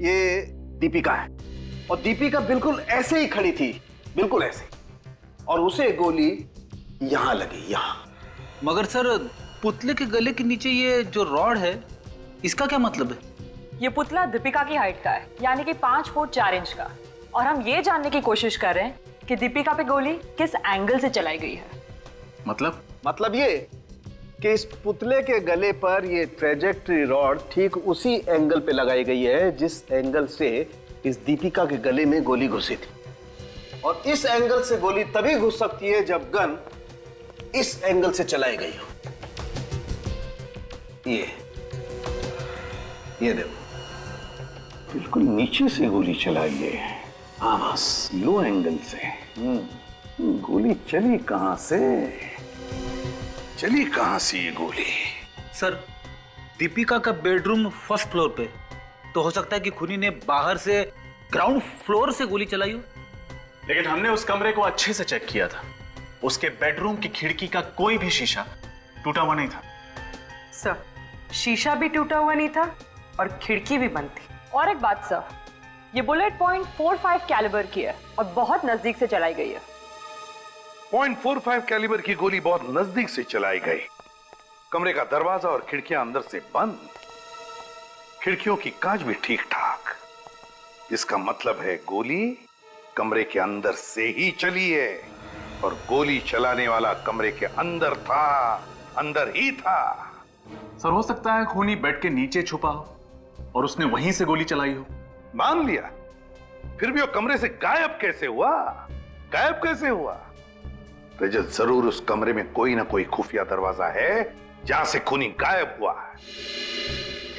ये दीपिका है और दीपिका बिल्कुल ऐसे ही खड़ी थी, बिल्कुल ऐसे, और उसे गोली यहां लगी, यहां। मगर सर पुतले के गले के नीचे ये जो रॉड है, इसका क्या मतलब है? ये पुतला दीपिका की हाइट का है, यानी कि 5 फुट 4 इंच का, और हम ये जानने की कोशिश कर रहे हैं कि दीपिका पे गोली किस एंगल से चलाई गई है। मतलब ये कि इस पुतले के गले पर ये ट्रेजेक्टरी रॉड ठीक उसी एंगल पे लगाई गई है जिस एंगल से इस दीपिका के गले में गोली घुसी थी, और इस एंगल से गोली तभी घुस सकती है जब गन इस एंगल से चलाई गई हो। ये देखो, बिल्कुल नीचे से गोली चलाई है। हाँ बस लो एंगल से। गोली चली कहां से ये गोली? सर दीपिका का बेडरूम फर्स्ट फ्लोर पे, तो हो सकता है कि खूनी ने बाहर से ग्राउंड फ्लोर से गोली चलाई हो। लेकिन हमने उस कमरे को अच्छे से चेक किया था, उसके बेडरूम की खिड़की का कोई भी शीशा टूटा हुआ नहीं था। सर शीशा भी टूटा हुआ नहीं था और खिड़की भी बंद थी। और एक बात सर, ये बुलेट .45 कैलिबर की है और बहुत नजदीक से चलाई गई है। .45 कैलिबर की गोली बहुत नजदीक से चलाई गई। कमरे का दरवाजा और खिड़कियां अंदर से बंद, खिड़कियों की कांच भी ठीक ठाक। इसका मतलब है गोली कमरे के अंदर से ही चली है और गोली चलाने वाला कमरे के अंदर था, अंदर ही था। सर हो सकता है खूनी बेड के नीचे छुपा हो और उसने वहीं से गोली चलाई हो। मान लिया, फिर भी वो कमरे से गायब कैसे हुआ? रजत, जरूर उस कमरे में कोई ना कोई खुफिया दरवाजा है जहां से खूनी गायब हुआ है।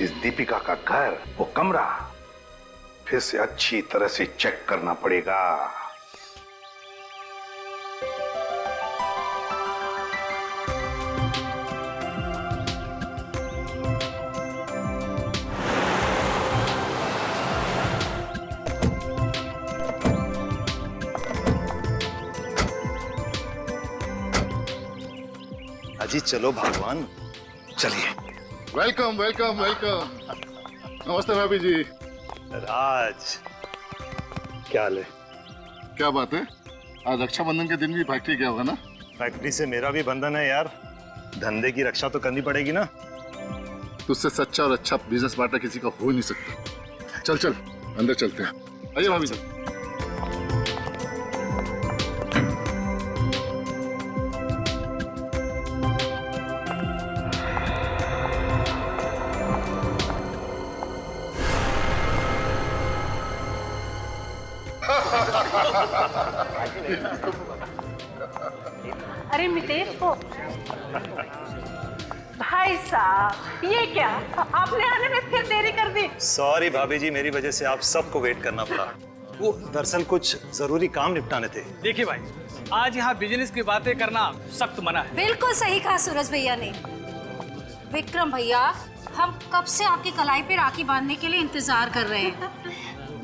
इस दीपिका का घर, वो कमरा फिर से अच्छी तरह से चेक करना पड़ेगा। अजी चलो भगवान, चलिए। Welcome welcome welcome. नमस्ते भाभी जी। राज, क्या हाल है? क्या बात है, आज रक्षाबंधन के दिन भी फैक्ट्री गया होगा ना? फैक्ट्री से मेरा भी बंधन है यार, धंधे की रक्षा तो करनी पड़ेगी ना। तुझसे सच्चा और अच्छा बिजनेस पार्टनर किसी का हो ही नहीं सकता। चल चल अंदर चलते हैं, आइए भाभी जी। अरे मितेश को भाई साहब, ये क्या आपने आने में फिर देरी कर दी? सॉरी भाभी जी, मेरी वजह से आप सबको वेट करना पड़ा। वो दरअसल कुछ जरूरी काम निपटाने थे। देखिए भाई, आज यहाँ बिजनेस की बातें करना सख्त मना है। बिल्कुल सही कहा सूरज भैया ने। विक्रम भैया, हम कब से आपकी कलाई पे राखी बांधने के लिए इंतजार कर रहे हैं।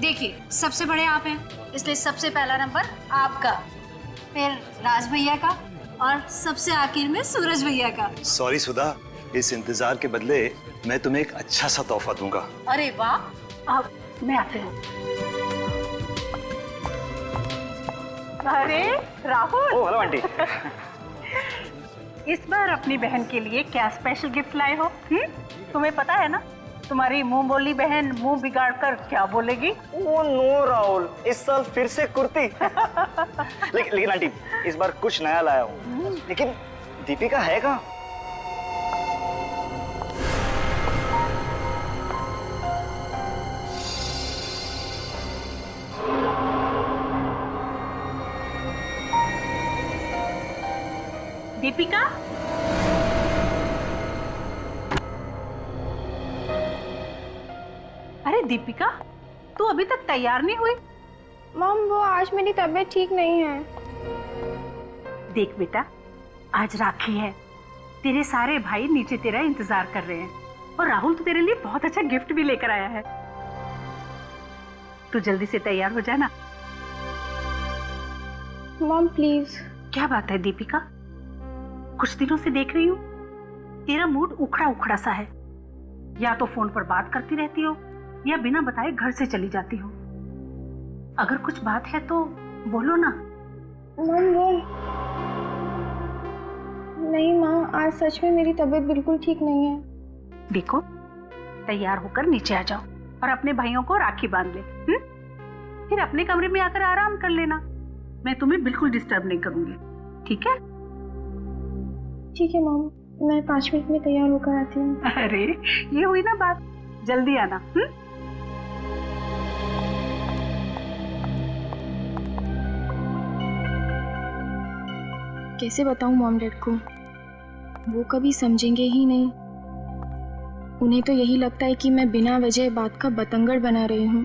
देखिए, सबसे बड़े आप हैं, इसलिए सबसे पहला नंबर आपका, फिर राज भैया का और सबसे आखिर में सूरज भैया का। सॉरी सुधा, इस इंतजार के बदले मैं तुम्हें एक अच्छा सा तोहफा दूंगा। अरे वाह, अब मैं आती हूँ। अरे राहुल। ओ हेलो आंटी। इस बार अपनी बहन के लिए क्या स्पेशल गिफ्ट लाए हो? तुम्हें पता है ना, तुम्हारी मुंह बोली बहन मुंह बिगाड़ कर क्या बोलेगी? ओ नो राहुल, इस साल फिर से कुर्ती। लेकिन आंटी, इस बार कुछ नया लाया हूँ। लेकिन दीपिका है कहाँ? दीपिका? अरे दीपिका, तू अभी तक तैयार नहीं हुई? मॉम, वो आज मेरी तबीयत ठीक नहीं है। देख बेटा, आज राखी है, तेरे सारे भाई नीचे तेरा इंतजार कर रहे हैं और राहुल तो तेरे लिए बहुत अच्छा गिफ्ट भी लेकर आया है। तू जल्दी से तैयार हो जाना। Mom please. क्या बात है दीपिका, कुछ दिनों से देख रही हूँ तेरा मूड उखड़ा उखड़ा सा है। या तो फोन पर बात करती रहती हो या बिना बताए घर से चली जाती हो? अगर कुछ बात है तो बोलो ना। मॉम वो नहीं माँ, आज सच में मेरी तबीयत बिल्कुल ठीक नहीं है। देखो, तैयार होकर नीचे आ जाओ और अपने भाइयों को राखी बांध ले। फिर अपने कमरे में आकर आराम कर लेना। मैं तुम्हें बिल्कुल डिस्टर्ब नहीं करूंगी, ठीक है? ठीक है मॉम, मैं 5 मिनट में तैयार होकर आती हूँ। अरे ये हुई ना बात, जल्दी आना। कैसे बताऊँ मॉम डैड को, वो कभी समझेंगे ही नहीं। उन्हें तो यही लगता है कि मैं बिना वजह बात का बतंगड़ बना रही हूँ,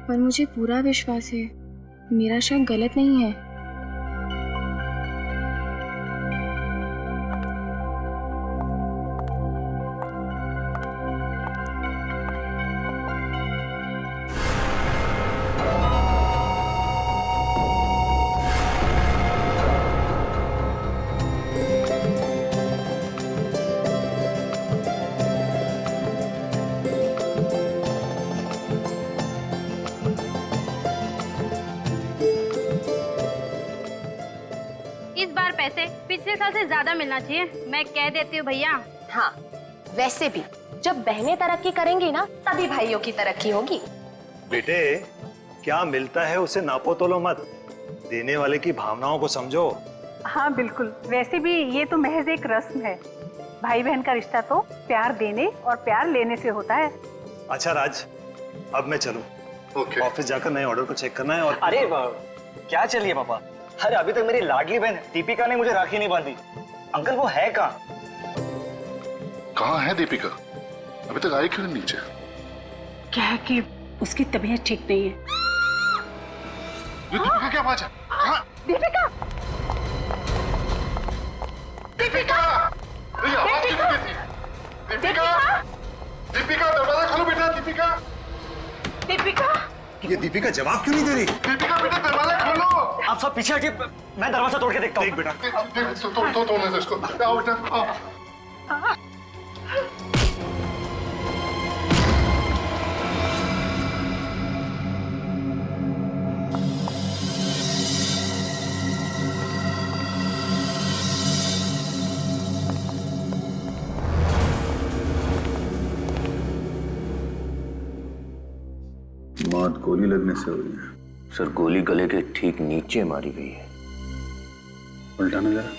पर मुझे पूरा विश्वास है मेरा शक गलत नहीं है। इस बार पैसे पिछले साल से ज्यादा मिलना चाहिए, मैं कह देती हूँ भैया। हाँ, वैसे भी जब बहनें तरक्की करेंगी ना तभी भाइयों की तरक्की होगी। बेटे, क्या मिलता है उसे नापो तोलो मत, देने वाले की भावनाओं को समझो। हाँ बिल्कुल, वैसे भी ये तो महज एक रस्म है। भाई बहन का रिश्ता तो प्यार देने और प्यार लेने से होता है। अच्छा राज, अब मैं चलूं। ओके। ऑफिस जाकर नए ऑर्डर को चेक करना है। और अरे क्या चलिए पापा, अरे अभी तक मेरी लाडली बहन दीपिका ने मुझे राखी नहीं बांधी। अंकल वो है कहाँ? कहाँ है दीपिका? अभी तक आई क्यों नहीं नीचे? क्या है कि उसकी तबीयत ठीक नहीं है। ये दीपिका क्या आवाज है? कहाँ? दीपिका! दीपिका! ये आवाज किसकी थी? दीपिका! दीपिका दरवाजा खोलो बेटा। दीपिका! दीपिका! ये दीपिका जवाब क्यों नहीं दे रही? दीपिका बेटा दरवाजा खोलो। आप सब पीछे हटिए, मैं दरवाजा तोड़ के देखता हूँ। देख बेटा, तोड़ने से इसको। आओ बेटा, आओ। मौत गोली लगने से हुई है सर। गोली गले के ठीक नीचे मारी गई है। उल्टाना जरा।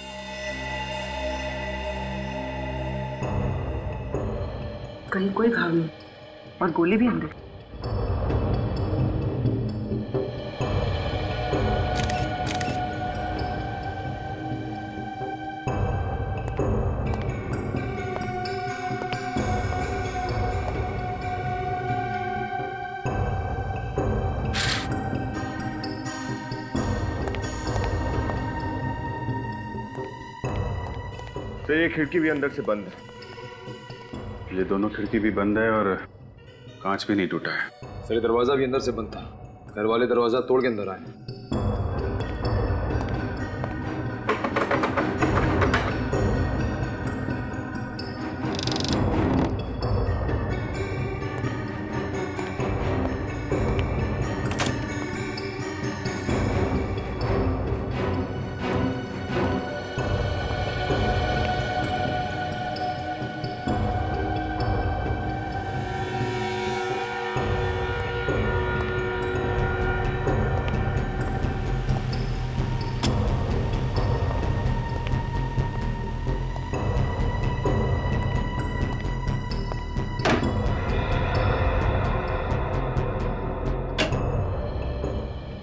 कहीं कोई घाव नहीं और गोली भी अंदर। तो ये खिड़की भी अंदर से बंद है। ये दोनों खिड़की भी बंद है और कांच भी नहीं टूटा है। सर ये दरवाजा भी अंदर से बंद था, घर वाले दरवाजा तोड़ के अंदर आए।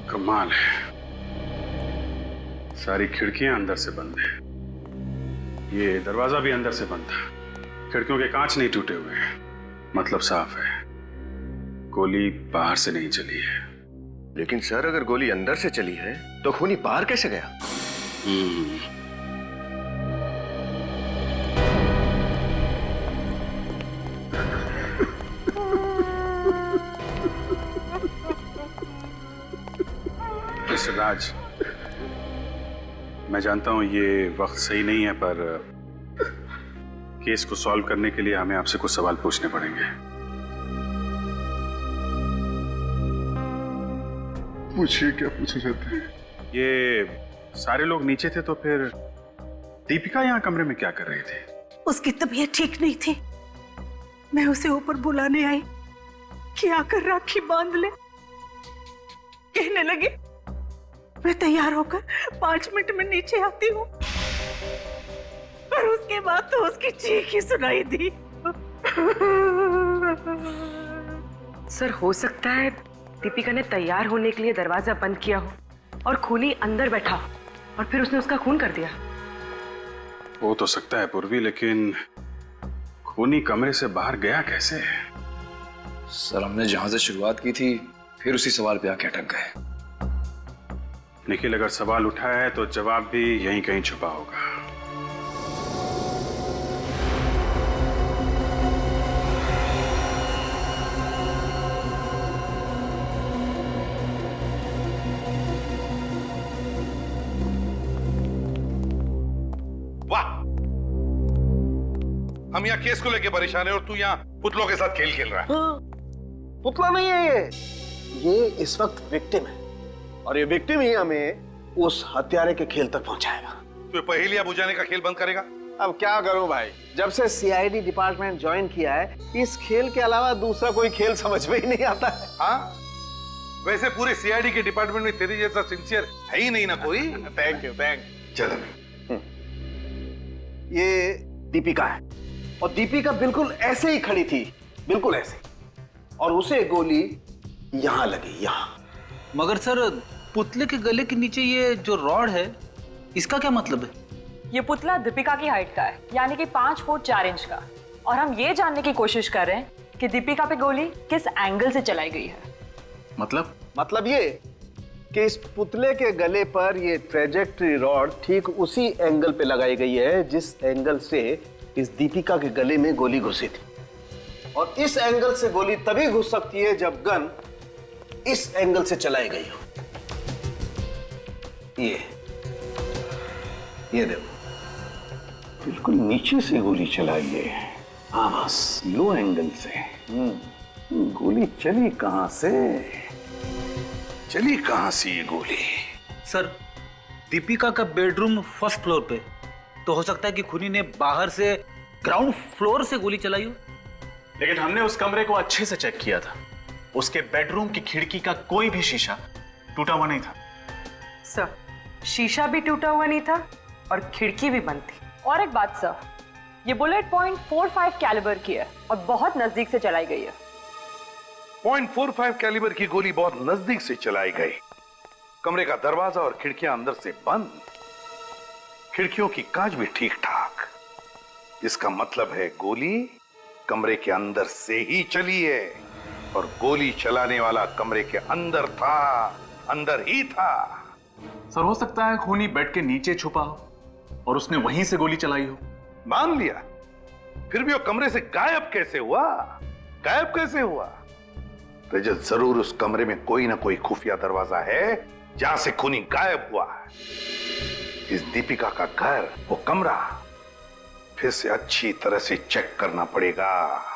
कमाल है, सारी खिड़कियां अंदर से बंद है। ये दरवाजा भी अंदर से बंद था, खिड़कियों के कांच नहीं टूटे हुए हैं, मतलब साफ है, गोली बाहर से नहीं चली है। लेकिन सर अगर गोली अंदर से चली है तो खूनी बाहर कैसे गया? मिस्टर राज, मैं जानता हूं ये वक्त सही नहीं है, पर केस को सॉल्व करने के लिए हमें आपसे कुछ सवाल पूछने पड़ेंगे। पूछिए, क्या पूछना चाहते हैं? ये सारे लोग नीचे थे तो फिर दीपिका यहाँ कमरे में क्या कर रही थी? उसकी तबीयत ठीक नहीं थी। मैं उसे ऊपर बुलाने आई कि आकर राखी बांध ले। कहने लगी मैं तैयार होकर 5 मिनट में नीचे आती हूँ, और उसके बाद तो उसकी चीख ही सुनाई दी। सर, हो सकता है दीपिका ने तैयार होने के लिए दरवाजा बंद किया हो और खूनी अंदर बैठा और फिर उसने उसका खून कर दिया। हो तो सकता है पूर्वी, लेकिन खूनी कमरे से बाहर गया कैसे? सर, हमने जहां से शुरुआत की थी फिर उसी सवाल पे आके अटक गए। निखिल, अगर सवाल उठा है तो जवाब भी यहीं कहीं छुपा होगा। हम यहाँ केस को लेके परेशान है और तू यहाँ पुतलों के साथ खेल रहा है। पुतला नहीं है ये इस वक्त विक्टिम है, और ये विक्टिम ही हमें उस हत्यारे के खेल तक पहुंचाएगा। तू पहेलियां बुझाने का खेल बंद करेगा? अब क्या करूं भाई, जब से सीआईडी डिपार्टमेंट ज्वाइन किया है, इस खेल के अलावा दूसरा कोई खेल समझ में ही नहीं आता है। हाँ, वैसे पूरे सीआईडी के डिपार्टमेंट में तेरे जैसा सिंसियर है ही नहीं ना कोई। Thank you. चलो, ये दीपिका है, और दीपिका बिल्कुल ऐसे ही खड़ी थी, बिल्कुल ऐसे, और उसे गोली यहां लगी, यहां। मगर सर, पुतले के गले के नीचे ये जो रॉड है, इसका क्या मतलब है? ये पुतला दीपिका की हाइट का है, यानी कि 5 फुट 4 इंच का, और हम ये जानने की कोशिश कर रहे हैं कि दीपिका पे गोली किस एंगल से चलाई गई है। मतलब ये कि इस पुतले के गले पर ये ट्रेजेक्टरी रॉड ठीक उसी एंगल पे लगाई गई है जिस एंगल से इस दीपिका के गले में गोली घुसी थी, और इस एंगल से गोली तभी घुस सकती है जब गन इस एंगल से चलाई गई हो। ये देखो, बिल्कुल नीचे से गोली चलाई है। हाँ, बस लो एंगल से। गोली चली कहां से? चली कहां से ये गोली? सर, दीपिका का बेडरूम फर्स्ट फ्लोर पे, तो हो सकता है कि खूनी ने बाहर से ग्राउंड फ्लोर से गोली चलाई हो। लेकिन हमने उस कमरे को अच्छे से चेक किया था, उसके बेडरूम की खिड़की का कोई भी शीशा टूटा हुआ नहीं था। सर, शीशा भी टूटा हुआ नहीं था और खिड़की भी बंद थी। और एक बात सर, ये बुलेट .45 कैलिबर की है और बहुत नजदीक से चलाई गई है। .45 कैलिबर की गोली बहुत नजदीक से चलाई गई। कमरे का दरवाजा और खिड़कियां अंदर से बंद, खिड़कियों की कांच भी ठीक ठाक। इसका मतलब है गोली कमरे के अंदर से ही चली है, और गोली चलाने वाला कमरे के अंदर था, अंदर ही था। सर, हो सकता है खूनी बेड के नीचे छुपा हो और उसने वहीं से गोली चलाई हो। मान लिया, फिर भी वो कमरे से गायब कैसे हुआ? गायब कैसे हुआ? रजत, जरूर उस कमरे में कोई ना कोई खुफिया दरवाजा है जहां से खूनी गायब हुआ है। इस दीपिका का घर, वो कमरा फिर से अच्छी तरह से चेक करना पड़ेगा।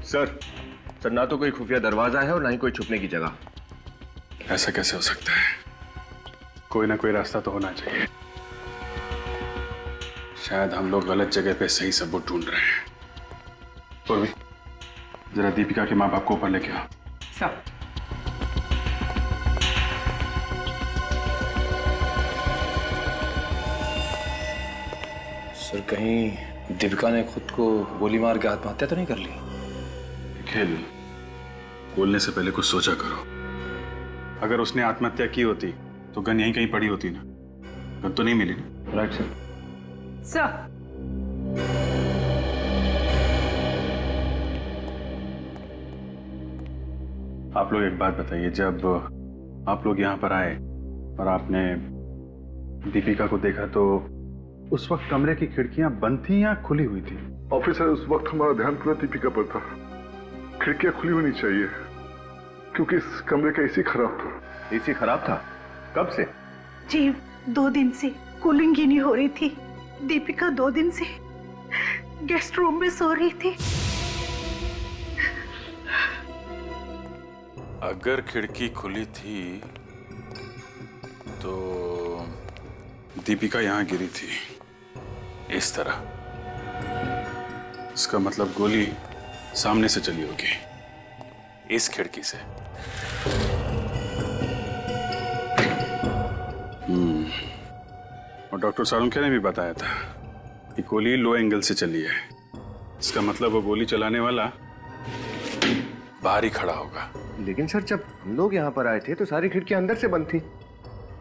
सर, ना तो कोई खुफिया दरवाजा है और ना ही कोई छुपने की जगह। ऐसा कैसे हो सकता है? कोई ना कोई रास्ता तो होना चाहिए। शायद हम लोग गलत जगह पे सही सबूत ढूंढ रहे हैं। पूर्वी, जरा दीपिका के माँ बाप को ऊपर लेके आओ। सर, सर, कहीं दीपिका ने खुद को गोली मार के आत्महत्या तो नहीं कर ली? खेल बोलने से पहले कुछ सोचा करो। अगर उसने आत्महत्या की होती तो गन यहीं कहीं पड़ी होती ना। गन तो नहीं मिली ना। Right sir. सर, आप लोग एक बात बताइए, जब आप लोग यहाँ पर आए और आपने दीपिका को देखा तो उस वक्त कमरे की खिड़कियां बंद थी या खुली हुई थी? ऑफिसर, उस वक्त हमारा ध्यान पूरा दीपिका पर था। खिड़कियां खुली होनी चाहिए क्योंकि इस कमरे का एसी खराब था। एसी खराब था? कब से? जी 2 दिन से कूलिंग ही नहीं हो रही थी। दीपिका 2 दिन से गेस्ट रूम में सो रही थी। अगर खिड़की खुली थी तो दीपिका यहां गिरी थी इस तरह। इसका मतलब गोली सामने से चली होगी, इस खिड़की से। और डॉक्टर सारुंखे ने भी बताया था कि गोली लो एंगल से चली है। इसका मतलब वो गोली चलाने वाला बाहर ही खड़ा होगा। लेकिन सर, जब हम लोग यहाँ पर आए थे तो सारी खिड़कियां अंदर से बंद थी।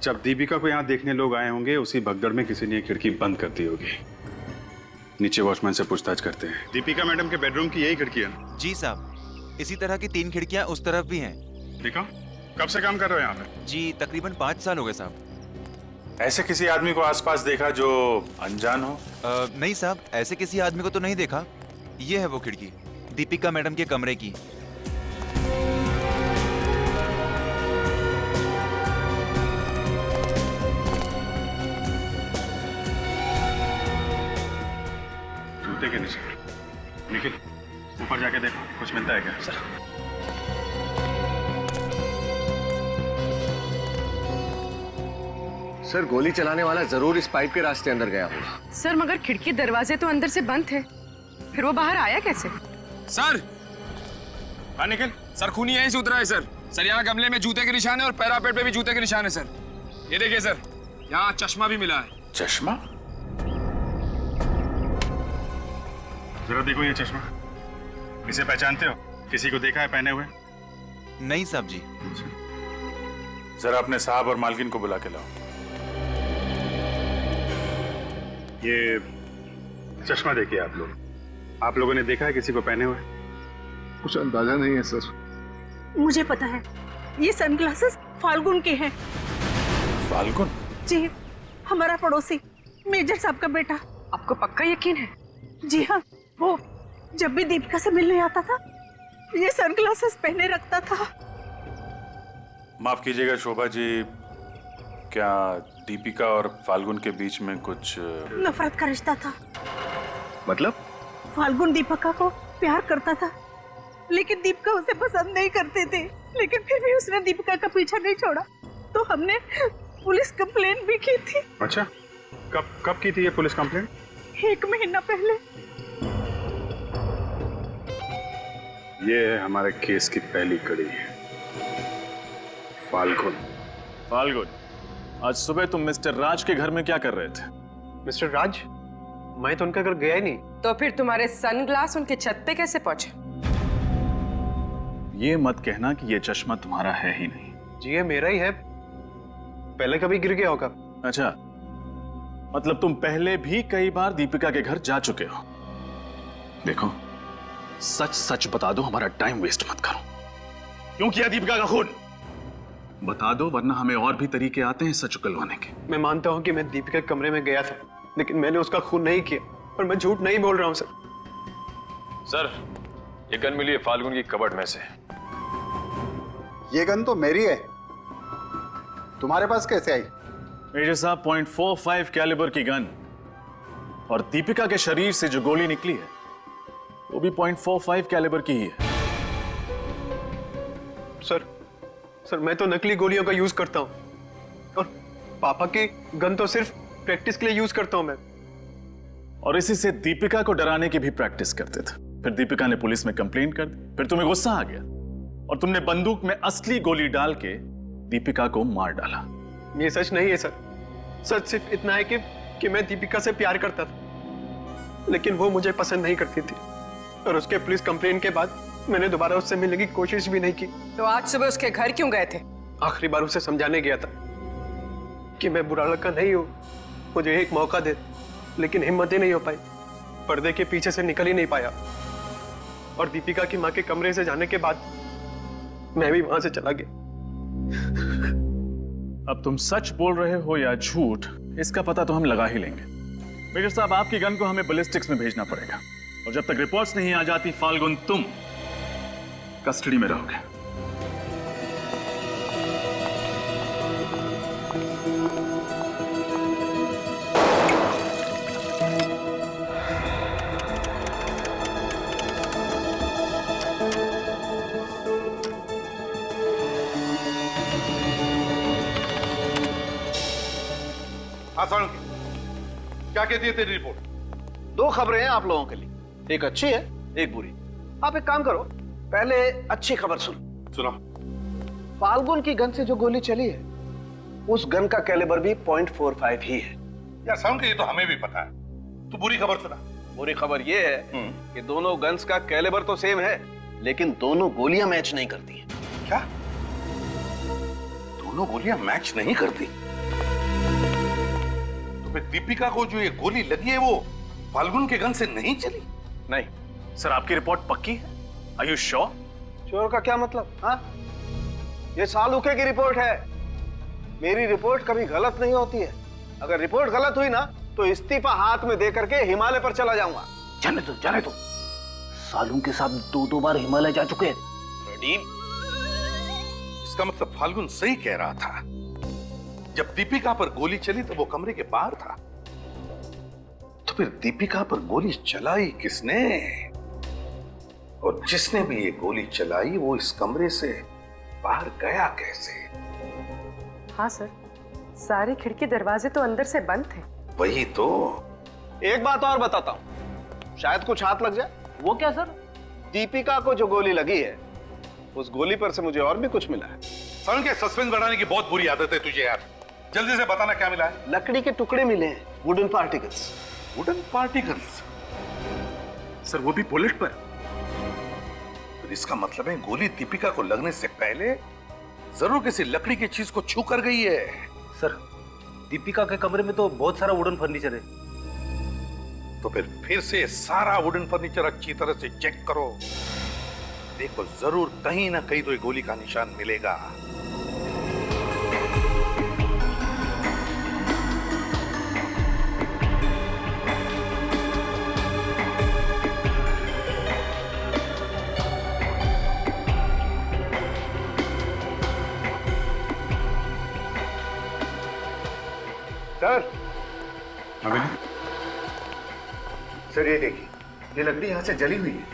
जब दीपिका को यहाँ देखने लोग आए होंगे, उसी भगदड़ में किसी ने खिड़की बंद कर दी होगी। नीचे वॉचमैन से पूछताछ करते हैं। दीपिका मैडम के बेडरूम की यही खिड़की है? जी साहब, इसी तरह की 3 खिड़कियां उस तरफ भी हैं। देखो, कब से काम कर रहे हो यहाँ पे? जी तकरीबन 5 साल हो गए साहब। ऐसे किसी आदमी को आसपास देखा जो अनजान हो? नहीं साहब, ऐसे किसी आदमी को तो नहीं देखा। ये है वो खिड़की, दीपिका मैडम के कमरे की। जूते के निशान। निखिल, ऊपर जाके देखो, कुछ मिलता है क्या? सर, सर, गोली चलाने वाला जरूर इस पाइप के रास्ते अंदर गया होगा। सर, मगर खिड़की दरवाजे तो अंदर से बंद थे, फिर वो बाहर आया कैसे? सर, हाँ निखिल, सर खूनी यहीं से उतरा है सर। सर यहाँ गमले में जूते के निशान है और पैरापेट पे भी जूते के निशान है सर। ये देखिए सर, यहाँ चश्मा भी मिला है। चश्मा? जरा देखो ये चश्मा, इसे पहचानते हो? किसी को देखा है पहने हुए? नहीं साहब जी। जरा अपने साहब और मालकिन को बुला के लाओ। ये चश्मा देखिए आप लोग। आप लोगों ने देखा है किसी को पहने हुए? कुछ अंदाजा नहीं है सर। मुझे पता है, ये सनग्लासेस फाल्गुन के हैं। फाल्गुन? जी, हमारा पड़ोसी मेजर साहब का बेटा। आपको पक्का यकीन है? जी हाँ, वो जब भी दीपिका से मिलने आता था ये सनग्लासेस पहने रखता था। माफ कीजिएगा शोभा जी, क्या दीपिका और फाल्गुन के बीच में कुछ नफरत का रिश्ता था? मतलब? फाल्गुन दीपिका को प्यार करता था, लेकिन दीपिका उसे पसंद नहीं करते थे। लेकिन फिर भी उसने दीपिका का पीछा नहीं छोड़ा, तो हमने पुलिस कंप्लेंट भी की थी। अच्छा, कब की थी ये पुलिस कंप्लेंट? 1 महीना पहले। ये है हमारे केस की पहली कड़ी। फाल्गुन। फाल्गुन, आज सुबह तुम मिस्टर राज के घर में क्या कर रहे थे? मिस्टर राज? मैं तो उनका घर गया ही नहीं। तो फिर तुम्हारे सनग्लास उनके छत पे कैसे पहुंचे? ये मत कहना कि ये चश्मा तुम्हारा है ही नहीं। जी ये मेरा ही है, पहले कभी गिर गया होगा। अच्छा, मतलब तुम पहले भी कई बार दीपिका के घर जा चुके हो। देखो, सच सच बता दो, हमारा टाइम वेस्ट मत करो। क्यों किया दीपिका का खून? बता दो, वरना हमें और भी तरीके आते हैं सच उगलवाने के। मैं मानता हूं कि मैं दीपिका के कमरे में गया था, लेकिन मैंने उसका खून नहीं किया। और मैं झूठ नहीं बोल रहा हूं सर। सर, ये गन मिली है फाल्गुन की कबर्ड में से। ये गन तो मेरी है, तुम्हारे पास कैसे आई? मेजर साहब, .45 कैलिबर की गन और दीपिका के शरीर से जो गोली निकली है वो भी .45 कैलिबर की ही है। सर मैं तो नकली गोलियों का यूज करता हूं, और पापा की गन तो सिर्फ प्रैक्टिस के लिए यूज करता हूं मैं। और इसी से दीपिका को डराने की भी प्रैक्टिस करते थे। फिर दीपिका ने पुलिस में कंप्लेंट कर दी, फिर तुम्हें गुस्सा आ गया और तुमने बंदूक में असली गोली डाल के दीपिका को मार डाला। ये सच नहीं है सर। सच सिर्फ इतना है कि मैं दीपिका से प्यार करता था, लेकिन वो मुझे पसंद नहीं करती थी। और उसके पुलिस कंप्लेंट के बाद मैंने दोबारा उससे मिलने की कोशिश भी नहीं की। तो आज सुबह उसके घर क्यों गए थे? आखिरी बार उसे समझाने गया था कि मैं बुरा लड़का नहीं हूं, मुझे एक मौका दे, लेकिन हिम्मत ही नहीं हो पाई। पर्दे के पीछे से निकल ही नहीं पाया। और दीपिका की माँ के कमरे से जाने के बाद मैं भी वहां से चला गया। अब तुम सच बोल रहे हो या झूठ, इसका पता तो हम लगा ही लेंगे। मेजर साहब, आपकी गन को हमें बैलिस्टिक्स में भेजना पड़ेगा, और जब तक रिपोर्ट्स नहीं आ जाती फाल्गुन, तुम कस्टडी में रहोगे। हाँ सालुंके, क्या कहती है तेरी रिपोर्ट? दो खबरें हैं आप लोगों के लिए, एक अच्छी है एक बुरी। आप एक काम करो, पहले अच्छी खबर सुनो। फाल्गुन की गन से जो गोली चली है उस गन का कैलिबर भी .45 ही है। यार सालुंके, ये तो हमें भी पता है, तू बुरी खबर सुना। बुरी खबर ये है कि दोनों गन्स का कैलिबर तो सेम है, लेकिन दोनों गोलियां मैच नहीं करती हैं। क्या? दोनों गोलियां मैच नहीं करती? तो फिर दीपिका को जो ये गोली लगी है वो फाल्गुन के गन से नहीं चली? नहीं। सर, आपकी रिपोर्ट पक्की है? Are you sure? श्योर का क्या मतलब? हाँ, ये सालुके की रिपोर्ट है। मेरी रिपोर्ट कभी गलत नहीं होती है। अगर रिपोर्ट गलत हुई ना तो इस्तीफा हाथ में दे करके हिमालय पर चला जाऊंगा। जाने दो। सालुंके साहब 2 बार हिमालय जा चुके हैं। इसका मतलब फाल्गुन सही कह रहा था। जब दीपिका पर गोली चली तो वो कमरे के बाहर था, तो फिर दीपिका पर गोली चलाई किसने? और जिसने भी ये गोली चलाई वो इस कमरे से बाहर गया कैसे? हाँ सर, सारे खिड़की दरवाजे तो अंदर से बंद थे। वही तो। एक बात और बताता हूं, शायद कुछ हाथ लग जाए। वो क्या सर? दीपिका को जो गोली लगी है उस गोली पर से मुझे और भी कुछ मिला है। सालुंके, सस्पेंस बढ़ाने की बहुत बुरी आदत है तुझे यार। जल्दी से बताना क्या मिला है? लकड़ी के टुकड़े मिले हैं, wooden particles. Wooden particles? Sir, वो भी बुलेट पर? तो इसका मतलब है गोली दीपिका को लगने से पहले जरूर किसी लकड़ी की चीज को छू कर गई है। सर, दीपिका के कमरे में तो बहुत सारा वुडन फर्नीचर है। तो फिर से सारा वुडन फर्नीचर अच्छी तरह से चेक करो। देखो, जरूर कहीं ना कहीं तो ये गोली का निशान मिलेगा। सर। सर, ये देखिए, ये लकड़ी यहां से जली हुई है।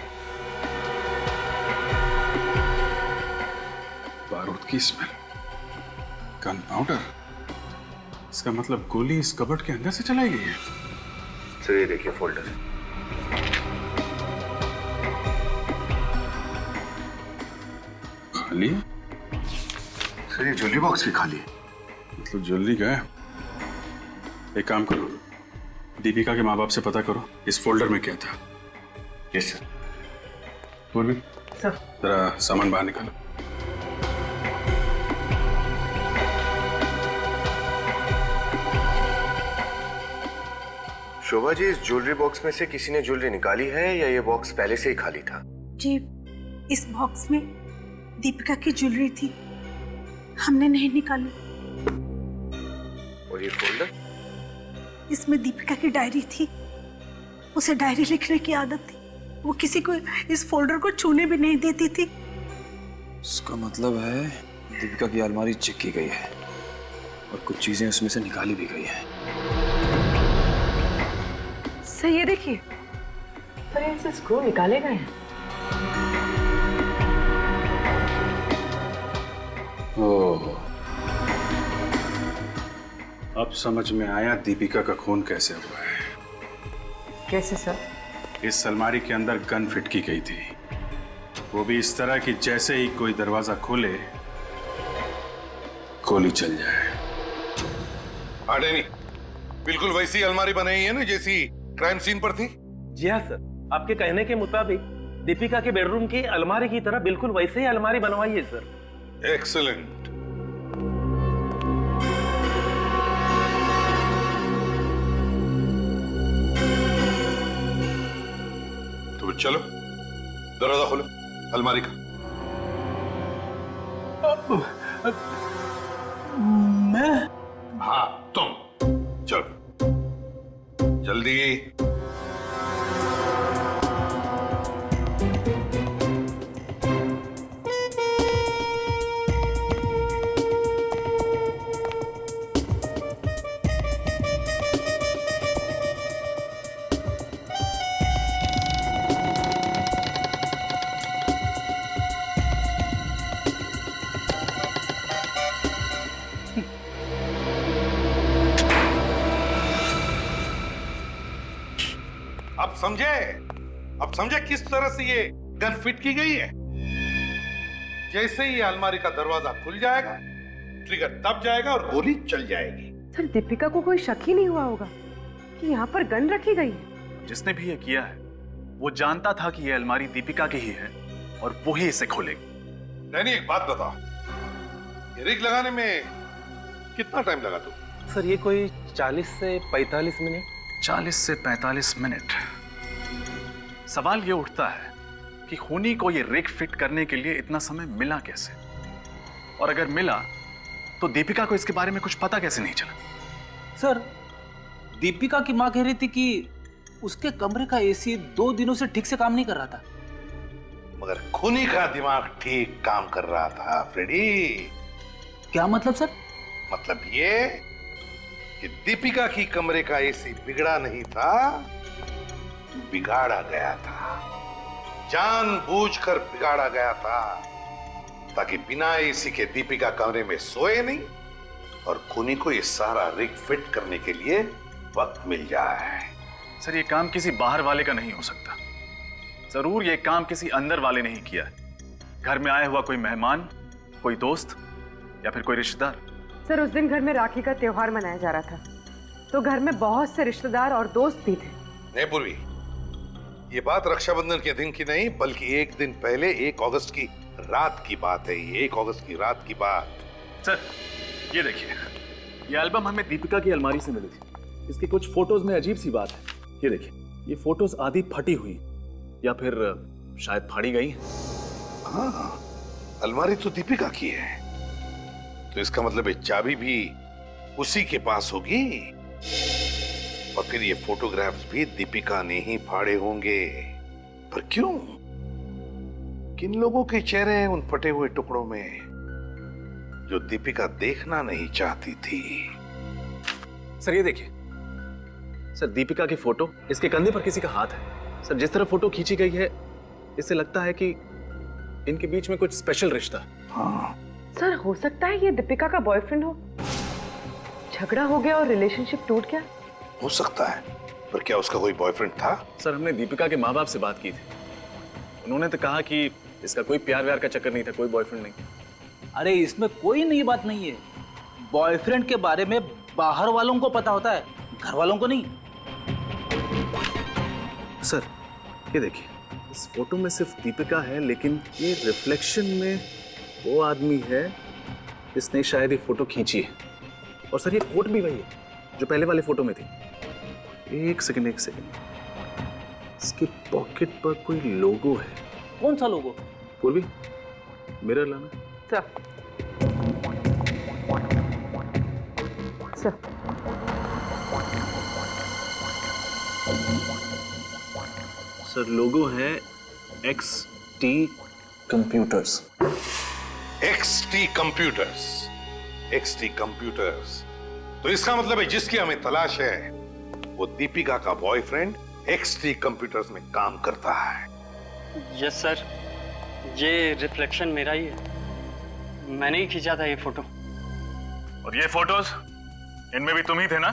बारूद की स्मेल, गन पाउडर। इसका मतलब गोली इस कबर्ड के अंदर से चलाई गई है। सर, ये देखिए फोल्डर। खाली है? सर, ये ज्वेलरी बॉक्स भी खाली है। मतलब ज्वेलरी गया। एक काम करो, दीपिका के माँ बाप से पता करो इस फोल्डर में क्या था। Yes sir. पूर्वी, सर, जरा सामान बाहर निकालो। शोभा जी, इस ज्वेलरी बॉक्स में से किसी ने ज्वेलरी निकाली है या ये बॉक्स पहले से ही खाली था? जी, इस बॉक्स में दीपिका की ज्वेलरी थी, हमने नहीं निकाली। और ये फोल्डर? इसमें दीपिका की डायरी थी। उसे डायरी लिखने की आदत थी। वो किसी को इस फोल्डर को छूने भी नहीं देती थी। इसका मतलब है दीपिका की अलमारी चेक की गई है और कुछ चीजें उसमें से निकाली भी गई है। सर, ये देखिए, पर इनसे स्क्रू निकाले गए हैं। ओह, अब समझ में आया दीपिका का खून कैसे हुआ है। कैसे सर? इस अलमारी के अंदर गन फिट की गई थी, वो भी इस तरह कि जैसे ही कोई दरवाजा खोले गोली चल जाए। नहीं, बिल्कुल वैसी अलमारी बनाई है ना जैसी क्राइम सीन पर थी। जी हाँ सर, आपके कहने के मुताबिक दीपिका के बेडरूम की अलमारी की तरह बिल्कुल वैसे ही अलमारी बनवाई है सर। एक्सीलेंट। तो चलो दरवाजा खोलो अलमारी का। मैं? हाँ तुम, चलो जल्दी जल्दी। अब समझे किस तरह से ये गन फिट की गई है। जैसे ही अलमारी का दरवाजा खुल जाएगा, ट्रिगर दब जाएगा और गोली चल जाएगी। सर, दीपिका को कोई शक ही नहीं हुआ होगा कि यहाँ पर गन रखी गई है। जिसने भी ये किया है वो जानता था कि ये अलमारी दीपिका की ही है और वो ही इसे खोलेगी। नहीं, एक बात बताओ, ये रिग लगाने में कितना टाइम लगा तू? सर ये कोई 40 से 45 मिनट। 40 से 45 मिनट। सवाल ये उठता है कि खूनी को ये रिग फिट करने के लिए इतना समय मिला कैसे, और अगर मिला तो दीपिका को इसके बारे में कुछ पता कैसे नहीं चला? सर, दीपिका की मां कह रही थी कि उसके कमरे का एसी 2 दिनों से ठीक से काम नहीं कर रहा था। मगर खूनी का दिमाग ठीक काम कर रहा था फ्रेडी। क्या मतलब सर? मतलब ये कि दीपिका की कमरे का एसी बिगड़ा नहीं था, बिगाड़ा गया था। जानबूझकर बिगाड़ा गया था ताकि बिना एसी के दीपिका कमरे में सोए नहीं और खूनी को ये सारा रिग फिट करने के लिए वक्त मिल जाए। सर, ये काम किसी बाहर वाले का नहीं हो सकता। जरूर ये काम किसी अंदर वाले ने ही किया है। घर में आया हुआ कोई मेहमान, कोई दोस्त या फिर कोई रिश्तेदार। सर, उस दिन घर में राखी का त्योहार मनाया जा रहा था, तो घर में बहुत से रिश्तेदार और दोस्त भी थे। नहीं पूर्वी, ये बात रक्षाबंधन के दिन की नहीं बल्कि एक दिन पहले 1 अगस्त की रात की बात है। ये 1 अगस्त की रात की बात। सर, ये देखिए, ये एल्बम हमें दीपिका की अलमारी से मिली थी। इसकी कुछ फोटोज में अजीब सी बात है। ये देखिए, ये फोटोज आधी फटी हुई या फिर शायद फाड़ी गई। हाँ, अलमारी तो दीपिका की है, तो इसका मतलब है चाबी भी उसी के पास होगी और फिर ये फोटोग्राफ्स भी दीपिका ने ही फाड़े होंगे। पर क्यों? किन लोगों के चेहरे हैं उन फटे हुए टुकड़ों में जो दीपिका देखना नहीं चाहती थी? सर, ये देखिए, सर दीपिका की फोटो, इसके कंधे पर किसी का हाथ है। सर, जिस तरह फोटो खींची गई है इससे लगता है कि इनके बीच में कुछ स्पेशल रिश्ता। हाँ सर, हो सकता है ये दीपिका का बॉयफ्रेंड हो, झगड़ा हो गया और रिलेशनशिप टूट गया। हो सकता है, पर क्या उसका कोई बॉयफ्रेंड था? सर, हमने दीपिका के माँ बाप से बात की थी। उन्होंने तो कहा कि इसका कोई प्यार व्यार का चक्कर नहीं था, कोई बॉयफ्रेंड नहीं। अरे इसमें कोई नई बात नहीं है। बॉयफ्रेंड के बारे में बाहर वालों को पता होता है, घर वालों को नहीं। सर, ये देखिए, इस फोटो में सिर्फ दीपिका है, लेकिन ये रिफ्लेक्शन में वो आदमी है जिसने शायद ये फोटो खींची है। और सर, ये कोट भी वही है जो पहले वाले फोटो में थी। एक सेकंड, इसकी पॉकेट पर कोई लोगो है। कौन सा लोगो? पूर्वी, मिरर लाना। सर, लोगो है XT computers. XT computers. XT computers, तो इसका मतलब है जिसकी हमें तलाश है वो दीपिका का बॉयफ्रेंड XT कंप्यूटर्स में काम करता है। यस सर, ये रिफ्लेक्शन मेरा ही है। मैंने ही खींचा था ये फोटो। और ये फोटोज, इनमें भी तुम ही थे ना?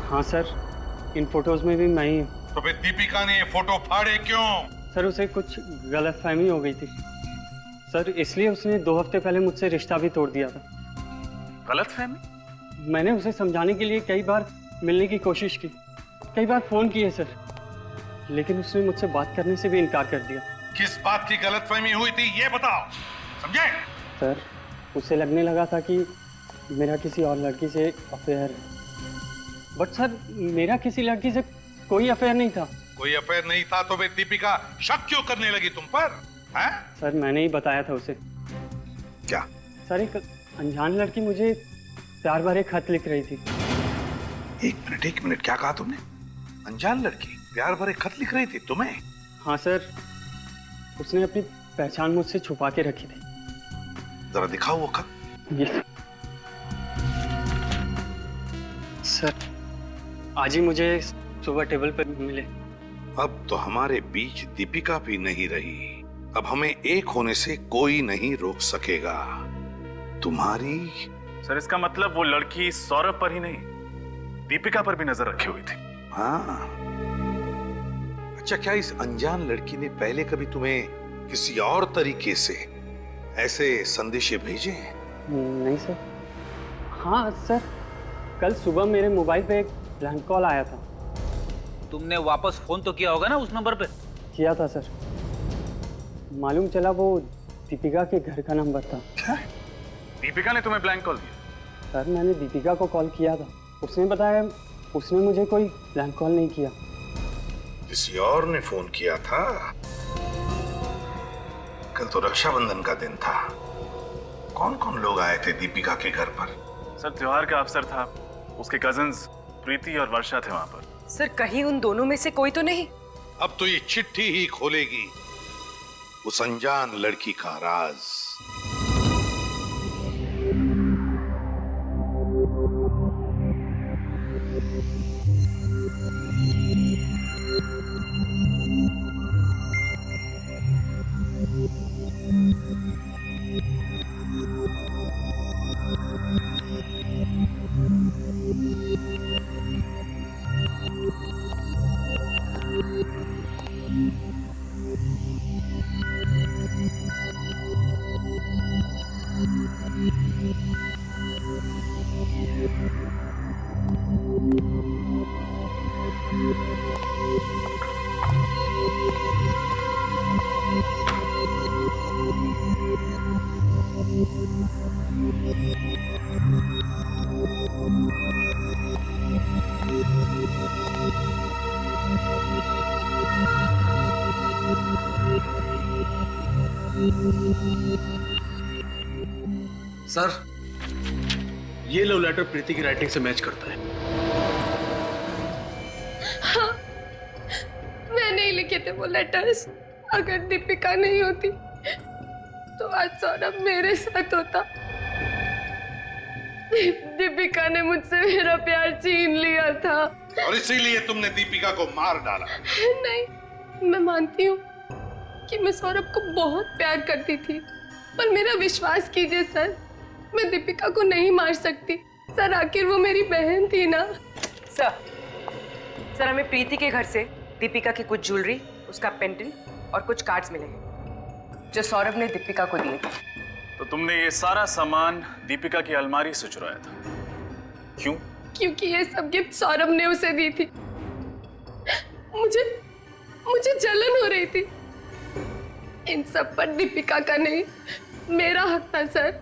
हाँ सर, इन फोटोज में भी मैं ही। तो फिर दीपिका ने ये फोटो फाड़े क्यों? सर, उसे कुछ गलतफहमी हो गई थी सर, इसलिए उसने 2 हफ्ते पहले मुझसे रिश्ता भी तोड़ दिया था। गलतफहमी? मैंने उसे समझाने के लिए कई बार मिलने की कोशिश की, कई बार फोन किए सर, लेकिन उसने मुझसे बात करने से भी इनकार कर दिया। किस बात की गलतफहमी हुई थी ये बताओ, समझे? सर, उसे लगने लगा था कि मेरा किसी और लड़की से अफेयर है, बट सर मेरा किसी लड़की से कोई अफेयर नहीं था। कोई अफेयर नहीं था तो फिर दीपिका शक क्यों करने लगी तुम पर? हैं? सर, मैंने ही बताया था उसे। क्या? सर, एक अनजान लड़की मुझे प्यार भरे खत लिख रही थी। एक मिनट, क्या कहा तुमने? अनजान लड़की प्यार भरे खत लिख रही थी तुम्हें? हाँ सर, उसने अपनी पहचान मुझसे छुपा के रखी थी। जरा दिखाओ वो खत। ये सर, आज ही मुझे सुबह टेबल पर मिले। अब तो हमारे बीच दीपिका भी नहीं रही। अब हमें एक होने से कोई नहीं रोक सकेगा। तुम्हारी सर, इसका मतलब वो लड़की सौरभ पर ही नहीं, दीपिका पर भी नजर रखी हुई थी। हाँ। अच्छा, क्या इस अनजान लड़की ने पहले कभी तुम्हें किसी और तरीके से ऐसे संदेशे भेजे हैं? नहीं सर। हाँ सर, कल सुबह मेरे मोबाइल पे एक ब्लैंक कॉल आया था। तुमने वापस फोन तो किया होगा ना उस नंबर पे? किया था सर। मालूम चला वो दीपिका के घर का नंबर था। दीपिका ने तुम्हें ब्लैंक कॉल दिया? सर, मैंने दीपिका को कॉल किया था, उसने बताया उसने मुझे कोई ब्लैंक कॉल नहीं किया। किसी और ने फोन किया था? कल तो रक्षाबंधन का दिन था। कौन कौन लोग आए थे दीपिका के घर पर? सर, त्योहार का अवसर था, उसके कजिन्स प्रीति और वर्षा थे वहां पर। सर, कहीं उन दोनों में से कोई तो नहीं? अब तो ये चिट्ठी ही खोलेगी उस अनजान लड़की का राज। सर, ये लव लेटर प्रीति की राइटिंग से मैच करता है। हाँ, मैंने ही लिखे थे वो लेटर्स। अगर दीपिका नहीं होती तो आज सौरभ मेरे साथ होता। दीपिका ने मुझसे मेरा प्यार छीन लिया था और इसीलिए तुमने दीपिका को मार डाला। नहीं, मैं मानती हूँ कि मैं सौरभ को बहुत प्यार करती थी, पर मेरा विश्वास कीजिए सर, मैं दीपिका को नहीं मार सकती। सर, आखिर वो मेरी बहन थी ना। सर, हमें प्रीति के घर से दीपिका की कुछ ज्वेलरी, उसका पेंडेंट और कुछ कार्ड्स मिले हैं जो सौरभ ने दीपिका को दिए थे। तो तुमने ये सारा सामान दीपिका की अलमारी से चुराया था, क्यों? क्योंकि ये सब गिफ्ट सौरभ ने उसे दी थी। मुझे जलन हो रही थी। इन सब पर दीपिका का नहीं, मेरा हक था सर।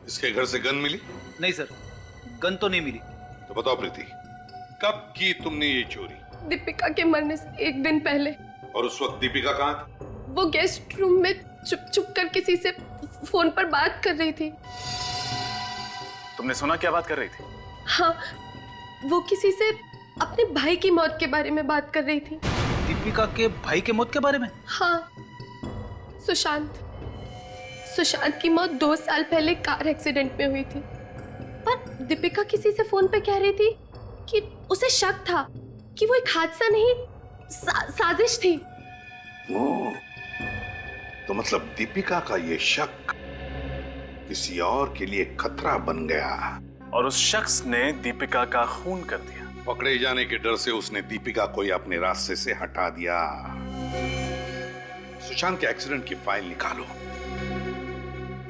इसके घर से गन मिली? नहीं सर, गन तो नहीं मिली। तो बताओ प्रीति, कब की तुमने ये चोरी? दीपिका के मरने से एक दिन पहले। और उस वक्त दीपिका कहाँ थी? वो गेस्ट रूम में चुप कर किसी से फोन पर बात कर रही थी। तुमने सुना क्या बात कर रही थी? हाँ, वो किसी से अपने भाई की मौत के बारे में बात कर रही थी। दीपिका के भाई के मौत के बारे में? हाँ, सुशांत की मौत 2 साल पहले कार एक्सीडेंट में हुई थी। पर दीपिका किसी से फोन पे कह रही थी कि उसे शक था कि वो एक हादसा नहीं, साजिश थी। तो मतलब दीपिका का ये शक किसी और के लिए खतरा बन गया और उस शख्स ने दीपिका का खून कर दिया। पकड़े जाने के डर से उसने दीपिका को अपने रास्ते से हटा दिया। सुशांत के एक्सीडेंट की फाइल निकालो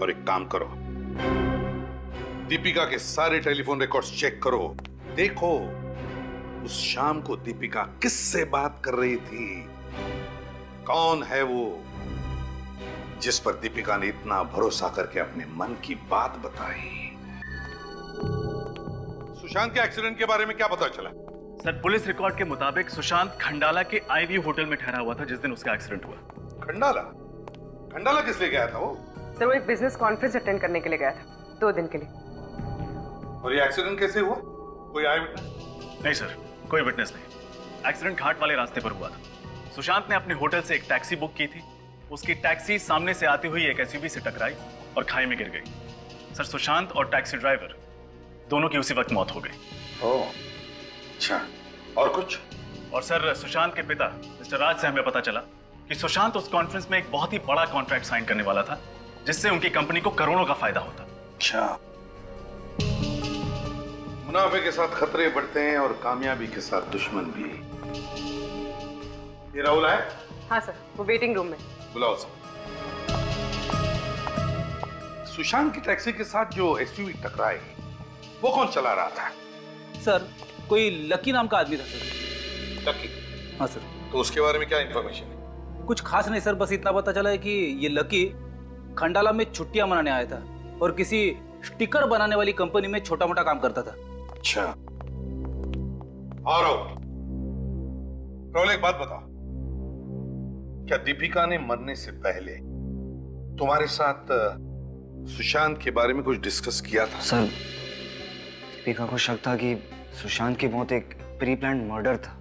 और एक काम करो, दीपिका के सारे टेलीफोन रिकॉर्ड्स चेक करो। देखो उस शाम को दीपिका किससे बात कर रही थी, कौन है वो जिस पर दीपिका ने इतना भरोसा करके अपने मन की बात बताई। सुशांत के एक्सीडेंट के बारे में क्या पता चला? सर, पुलिस रिकॉर्ड के मुताबिक सुशांत खंडाला के आईवी होटल में ठहरा हुआ था जिस दिन उसका एक्सीडेंट हुआ। खंडाला किस लिए गया था वो? सर, वो एक बिजनेस कॉन्फ्रेंस अटेंड करने के लिए गया था 2 दिन के लिए। और ये एक्सीडेंट कैसे हुआ? कोई आए विटनेस? नहीं सर, कोई विटनेस नहीं। एक्सीडेंट घाट वाले रास्ते पर हुआ था। सुशांत ने अपने होटल से एक टैक्सी बुक की थी। उसकी टैक्सी सामने से आती हुई एक एसयूवी से टकराई और खाई में गिर गई। सर, सुशांत और टैक्सी ड्राइवर दोनों की उसी वक्त मौत हो गई। ओह, अच्छा। और कुछ? और सर, सुशांत के पिता मिस्टर राज से हमें पता चला कि सुशांत उस कॉन्फ्रेंस में एक बहुत ही बड़ा कॉन्ट्रैक्ट साइन करने वाला था, जिससे उनकी कंपनी को करोड़ों का फायदा होता। अच्छा। मुनाफे के साथ खतरे बढ़ते हैं और कामयाबी के साथ दुश्मन भी। ये राहुल है? हाँ सर, वो वेटिंग रूम में। बुलाओ सर। सुशांत की टैक्सी के साथ जो एसयूवी टकराई, वो कौन चला रहा था? सर, कोई लकी नाम का आदमी था सर। लकी? हाँ सर। तो उसके बारे में क्या इंफॉर्मेशन है? कुछ खास नहीं सर, बस इतना पता चला है कि ये लकी खंडाला में छुट्टियां मनाने आया था और किसी स्टिकर बनाने वाली कंपनी में छोटा मोटा काम करता था। अच्छा। और राहुल, एक बात बताओ, क्या दीपिका ने मरने से पहले तुम्हारे साथ सुशांत के बारे में कुछ डिस्कस किया था? सर, दीपिका को शक था कि सुशांत की मौत एक प्री प्लान्ड मर्डर था।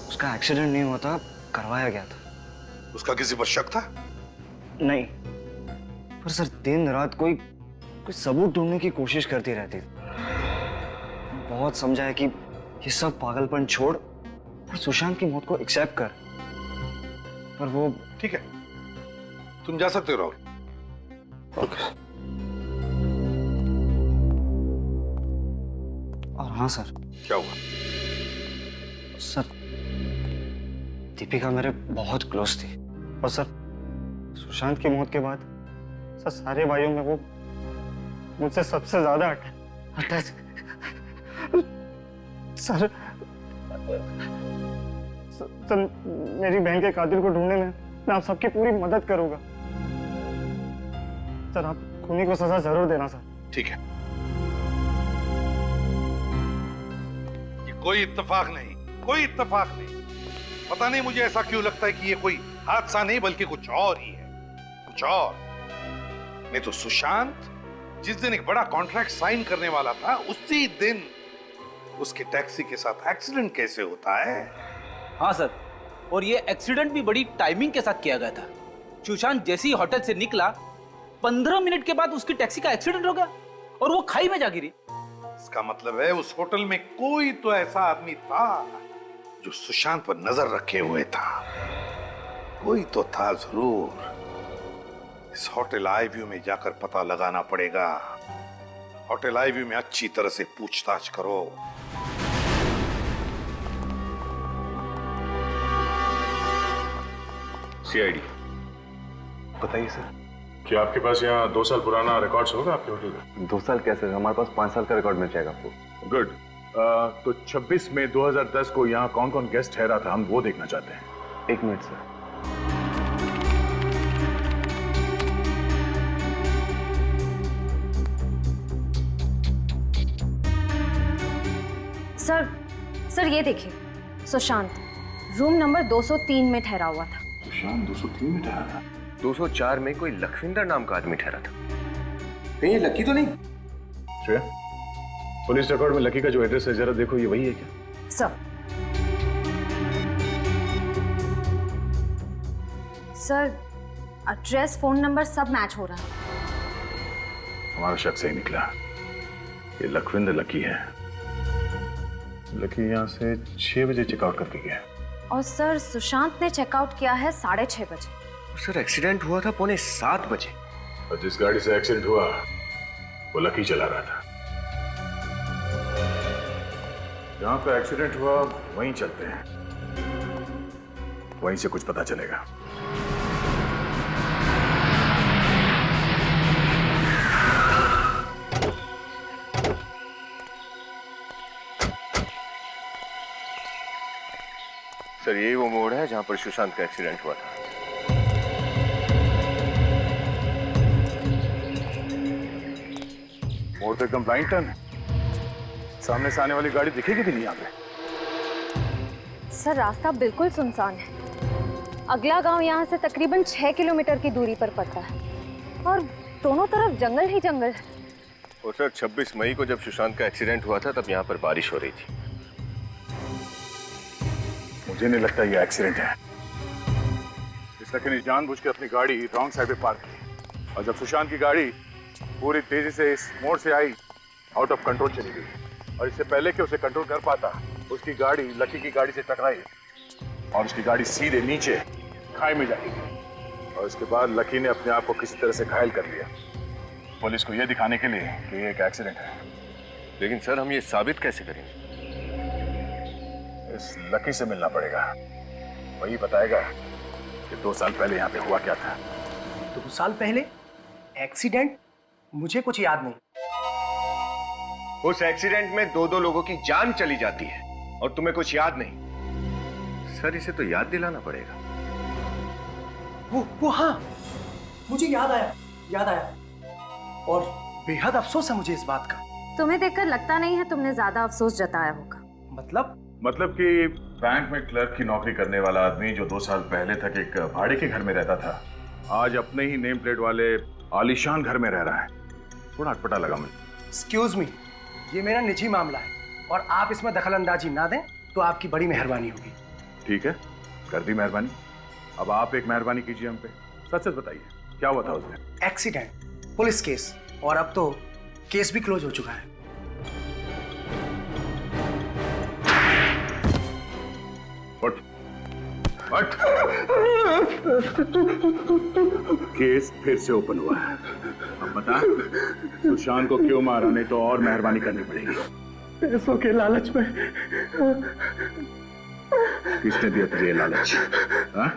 उसका एक्सीडेंट नहीं हुआ था, करवाया गया था। उसका किसी पर शक था? नहीं, पर सर दिन रात कोई सबूत ढूंढने की कोशिश करती रहती थी। बहुत समझाया कि ये सब पागलपन छोड़ और सुशांत की मौत को एक्सेप्ट कर, पर वो। ठीक है, तुम जा सकते हो राहुल। ओके। और हाँ सर। क्या हुआ? सर, दीपिका मेरे बहुत क्लोज थी और सर सुशांत की मौत के बाद सर सारे भाइयों में वो मुझसे सबसे ज्यादा अटैच। सर, मेरी बहन के कातिल को ढूंढने में मैं आप सबकी पूरी मदद करूंगा। सर, आप खूनी को सजा जरूर देना सर। ठीक है। ये कोई इत्तेफाक नहीं, कोई इत्तेफाक नहीं। पता नहीं मुझे ऐसा क्यों लगता है कि ये कोई हादसा नहीं बल्कि कुछ और ही है, कुछ और। नहीं तो सुशांत जिस दिन एक बड़ा कॉन्ट्रैक्ट साइन करने वाला था, उसी दिन उसके टैक्सी के साथ एक्सीडेंट कैसे होता है? हाँ सर, और ये एक्सीडेंट भी बड़ी टाइमिंग के साथ किया गया था। सुशांत जैसे ही होटल से निकला 15 मिनट के बाद उसकी टैक्सी का एक्सीडेंट हो गया और वो खाई में जा गिरी। इसका मतलब है उस होटल में कोई तो ऐसा आदमी था जो सुशांत पर नजर रखे हुए था। कोई तो था जरूर। इस होटल आईव्यू में जाकर पता लगाना पड़ेगा। होटल आईव्यू में अच्छी तरह से पूछताछ करो। सीआईडी। बताइए सर। क्या आपके पास यहाँ 2 साल पुराना रिकॉर्ड्स होगा आपके होटल का? 2 साल कैसे? हमारे पास 5 साल का रिकॉर्ड मिल जाएगा आपको। गुड। तो 26 मई 2010 को यहाँ कौन कौन गेस्ट ठहरा था, हम वो देखना चाहते हैं। 1 मिनट सर। सर ये देखिए, सुशांत रूम नंबर 203 में ठहरा हुआ था। सुशांत 203 में ठहरा था? 204 में कोई लखविंदर नाम का आदमी ठहरा था। कहीं ये लकी तो नहीं? श्रेया, पुलिस रिकॉर्ड में लकी का जो एड्रेस है जरा देखो, ये वही है क्या? सर एड्रेस, फोन नंबर सब मैच हो रहा है। हमारा शक सही निकला। ये लखविंदर लकी है। लकी यहाँ से 6 बजे चेकआउट करके गया। और सर सुशांत ने चेकआउट किया है 6:30 बजे। सर एक्सीडेंट हुआ था 6:45 बजे। और जिस गाड़ी से एक्सीडेंट हुआ वो लकी चला रहा था। जहां पे एक्सीडेंट हुआ वहीं चलते हैं, वहीं से कुछ पता चलेगा। सर यही वो मोड़ है जहां पर सुशांत का एक्सीडेंट हुआ था। मोड़ तो एकदम राइट टर्न है। सामने से आने वाली गाड़ी दिखेगी भी नहीं यहाँ पे। सर रास्ता बिल्कुल सुनसान है। अगला गांव यहाँ से तकरीबन 6 किलोमीटर की दूरी पर पड़ता है और दोनों तरफ जंगल ही जंगल है। और सर 26 मई को जब सुशांत का एक्सीडेंट हुआ था तब यहाँ पर बारिश हो रही थी। मुझे नहीं लगता ये एक्सीडेंट है। इस लकी ने जानबूझ के अपनी गाड़ी रॉन्ग साइड पे पार्क की और जब सुशांत की गाड़ी पूरी तेजी से इस मोड़ से आई, आउट ऑफ कंट्रोल चली गई और इससे पहले कि उसे कंट्रोल कर पाता, उसकी गाड़ी लकी की गाड़ी से टकराई और उसकी गाड़ी सीधे नीचे खाई में जाती गई और उसके बाद लकी ने अपने आप को किसी तरह से घायल कर लिया, पुलिस को यह दिखाने के लिए कि ये एक एक्सीडेंट है। लेकिन सर हम ये साबित कैसे करेंगे? इस लकी से मिलना पड़ेगा, वही बताएगा कि 2 साल पहले यहाँ पे हुआ क्या था। 2 साल पहले एक्सीडेंट? मुझे कुछ याद नहीं। उस एक्सीडेंट में 2 लोगों की जान चली जाती है और तुम्हें कुछ याद नहीं। सर इसे तो याद दिलाना पड़ेगा। वो हाँ, मुझे याद आया और बेहद अफसोस है मुझे इस बात का। तुम्हें देखकर लगता नहीं है तुमने ज्यादा अफसोस जताया होगा। मतलब कि बैंक में क्लर्क की नौकरी करने वाला आदमी जो 2 साल पहले तक एक भाड़े के घर में रहता था, आज अपने ही नेम प्लेट वाले आलीशान घर में रह रहा है। थोड़ा अटपटा लगा मुझे। एक्सक्यूज मी, ये मेरा निजी मामला है और आप इसमें दखल अंदाजी ना दें तो आपकी बड़ी मेहरबानी होगी। ठीक है, कर दी मेहरबानी। अब आप एक मेहरबानी कीजिए हम पे, सच सच बताइए क्या हुआ था उस दिन? एक्सीडेंट, पुलिस केस और अब तो केस भी क्लोज हो चुका है। What? केस फिर से ओपन हुआ है। अब बता, सुशांत को क्यों मारा? नहीं तो और मेहरबानी करनी पड़ेगी। पैसों के लालच में। किसने दिया तुझे लालच? हाँ?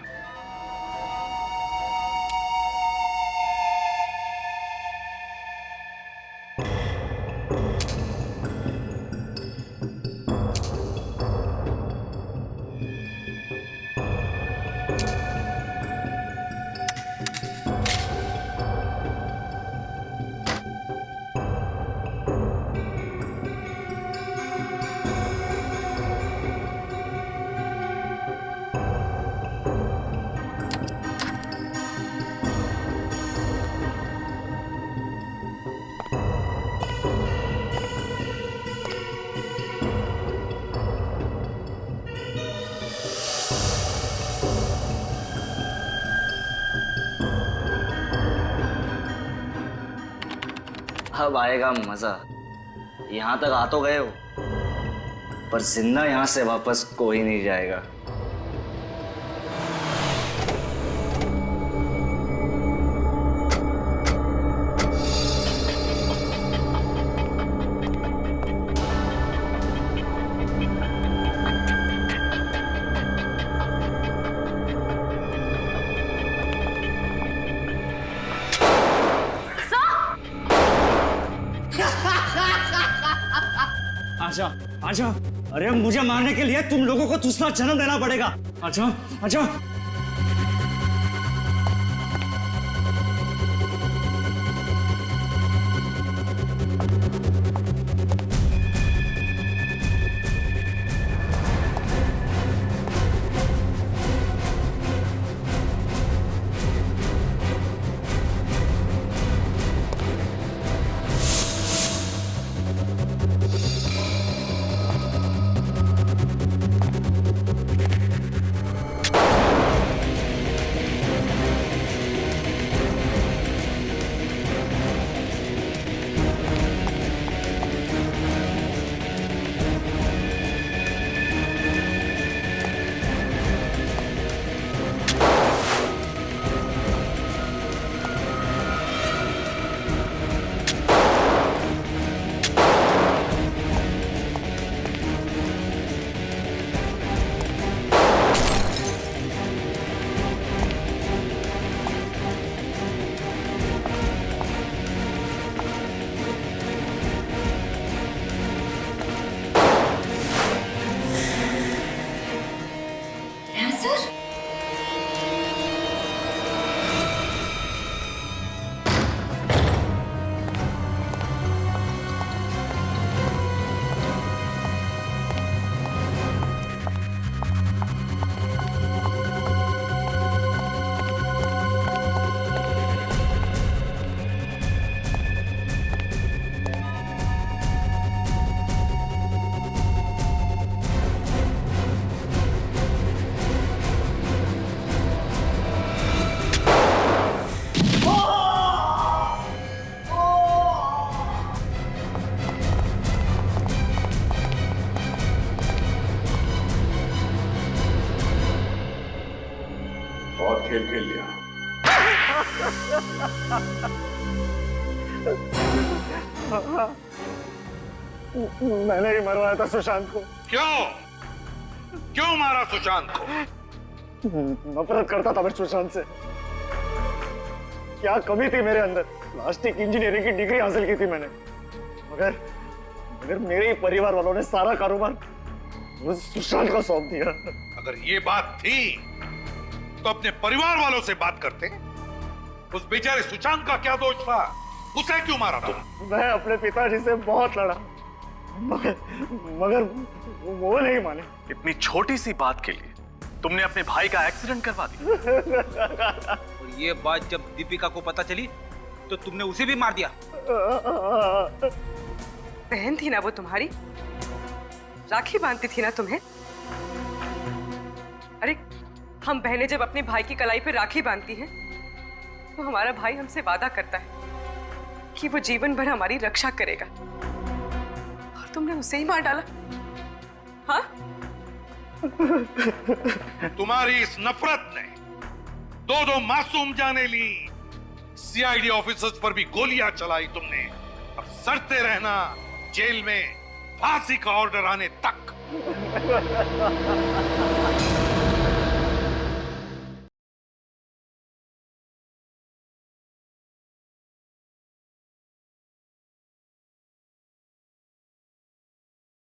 अब आएगा मजा। यहाँ तक आ तो गए हो, पर जिंदा यहाँ से वापस कोई नहीं जाएगा। आजा, आजा। अरे मुझे मारने के लिए तुम लोगों को दूसरा जन्म देना पड़ेगा। आजा, आजा। खेल खेल लिया। मैंने ही मरवाया था सुशांत को। क्यों मारा सुशांत को? नफरत करता था मैं सुशांत से। क्या कमी थी मेरे अंदर? प्लास्टिक इंजीनियरिंग की डिग्री हासिल की थी मैंने, मगर मेरे ही परिवार वालों ने सारा कारोबार उस सुशांत को सौंप दिया। अगर ये बात थी तो अपने परिवार वालों से बात करते। उस बेचारे सुशांत का क्या दोष था? उसे क्यों मारा तुम? मैं अपने पिताजी से बहुत लड़ा, मगर वो नहीं माने। इतनी छोटी सी बात के लिए तुमने अपने भाई का एक्सीडेंट करवा दिया। और ये बात जब दीपिका को पता चली तो तुमने उसे भी मार दिया। बहन थी ना वो तुम्हारी, राखी बांधती थी ना तुम्हें। अरे हम बहनें जब अपने भाई की कलाई पे राखी बांधती हैं तो हमारा भाई हमसे वादा करता है कि वो जीवन भर हमारी रक्षा करेगा, और तुमने उसे ही मार डाला। हाँ? तुम्हारी इस नफरत ने दो मासूम जाने ली। सीआईडी ऑफिसर्स पर भी गोलियां चलाई तुमने। अब सड़ते रहना जेल में फांसी का ऑर्डर आने तक।